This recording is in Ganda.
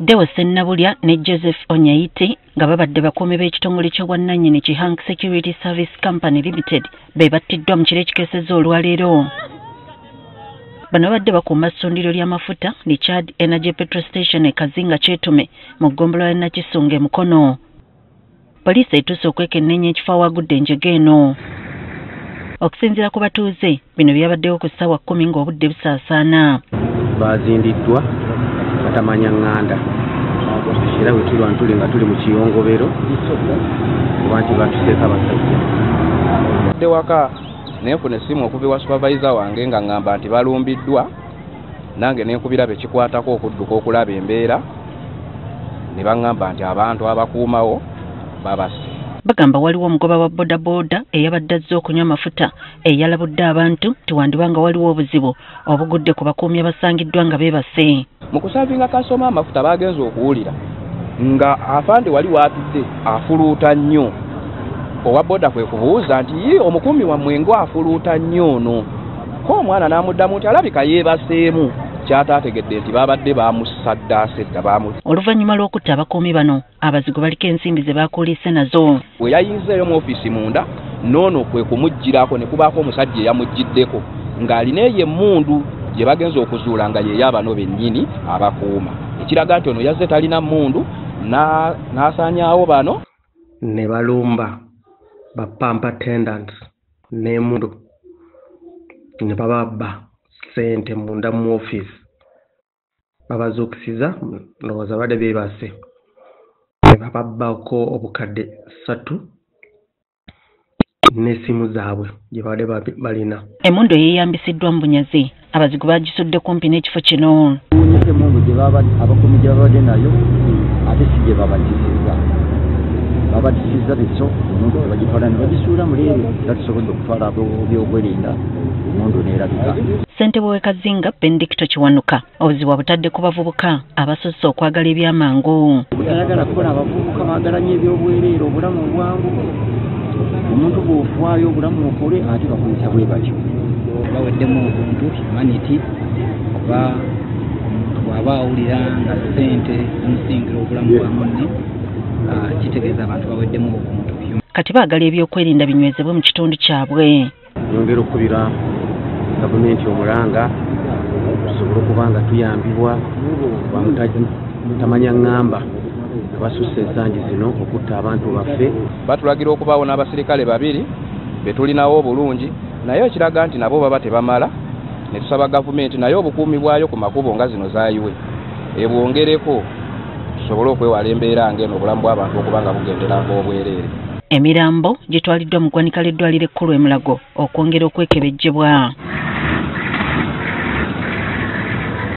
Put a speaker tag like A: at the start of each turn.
A: Deo Sennabulya ne Joseph Onyayite nga babadde bakuumi b'ekitongole ky'obwannannyini ki Hank Security Service Company Limited be battiddwa mu kiro ekikeesezza olwaleero. Bano babadde bakuuma ssundiro ly'amafuta Richard Energy Petrol Station e Kazinga Kyetume mu ggombolola ya Nakisunga e Mukono. Poliisi etuuse okwekenneenya ekifo awagudde enjega eno. Okusinziira ku batuuze, bino byabaddewo ku ssaawa 10 ng'obudde busaasaana.
B: Baazindiddwa batamanya nganda. Era bwe tuli nga tuli mu kiyongobero kuba nti batuseeka basajja.
C: Badde waka nenfuna essimu okuva ewa supervisor wange nga ngamba nti balumbiddwa, nange nenkubira bekikwatako okudduka okulaba embeera, ne baŋŋamba nti abantu abakuumawo babase.
A: Bagamba waliwo omugoba wa bodaboda eyabadde azze okunywa amafuta eyalabudde abantu tiwandibanga waliwo obuzibu obugudde ku bakuumi abasangiddwa nga beebase.
C: Mu kusavinga kasoma amafuta bagenze okuwulira nga afande wali waatudde afuluuta nnyo. Owa boda kwe kubuuza nti ye omukuumi wammwe ngo afuluuta nnyo ono. Ko omwana n'amuddamu nti alabika yeebaseemu. Kyataategedde nti babadde baamusaddaase dda baamu.
A: Oluvannyuma lw'okutta abakuumi bano, abazigu baliko ensimbi ze baakuulise nazo.
C: Bwe yayinzeeyo mu ofiisi munda, noono kwe kumuggyirako ne kubaako omusajja eyamuggiddeko ng'alina eyo emmundu gye bagenza okuzuula nga ye y'abano bennyini abakuuma. Ekiraga nti ono yazze talina mmundu n'asaanyaawo bano.
B: Ne balumba ba pump attendants n'emmundu ne bababba sente munda mu ofiisi. Babazuukisiza ndowooza badde beebase. Ne bababbako obukadde 3 n'essimu zaabwe gye badde balina.
A: Emmundu yeeyambisiddwa mu bunyazi. Abazigu baagisudde kumpi n'ekifo kino.
D: Emmundu gye abakuumi gye babadde nayo ate si gye babatisiza. Babatisiza bityo emmundu gye bagitwala ne bagisuula mu leero tatusobodde okutwala byokwerinda emmundu neerabika.
A: Ssentebe w'e Kazinga Benedicto Kiwanuka obuzibu butadde ku bavubuka abasoose okwagala ebyamangu.
D: Butayagala kukola abavubuka bagalanye ebyobwereere obulamu obwangu. Omuntu bw'ofaayo obulamu okole ate bakuyita bwe batyo. Baweddemu obuntu humanity oba omuntu bw'aba awulira nga ssente zimusingira obulamu bwa munne kitegeeza abantu baweddemu obuntu.
A: Kati baagala ebyokwerinda binywezebwe mu kitundu kyabwe.
B: Yongera okubira gavumenti omulanga tusobole okuba nga tuyambibwa bamutamanya ngamba abasusse ensangi zino okutta abantu baffe.
C: Batulagira okubaawo n'abasirikale 2 be tulinawo obulungi, naye ekiraga nti nabo baba tebamala. Ne tusaba gavumenti naye obukuumi bwayo ku makubo nga zino zaayiwe ebwongereko tusobole okwewala embeera ng'eno obulamu bw'abantu okuba nga bugenderanga obwereere.
A: Emirambo gitwaliddwa mu ggwanika ly'eddwaliro ekkulu e Mulago okwongera okwekebejjebwa.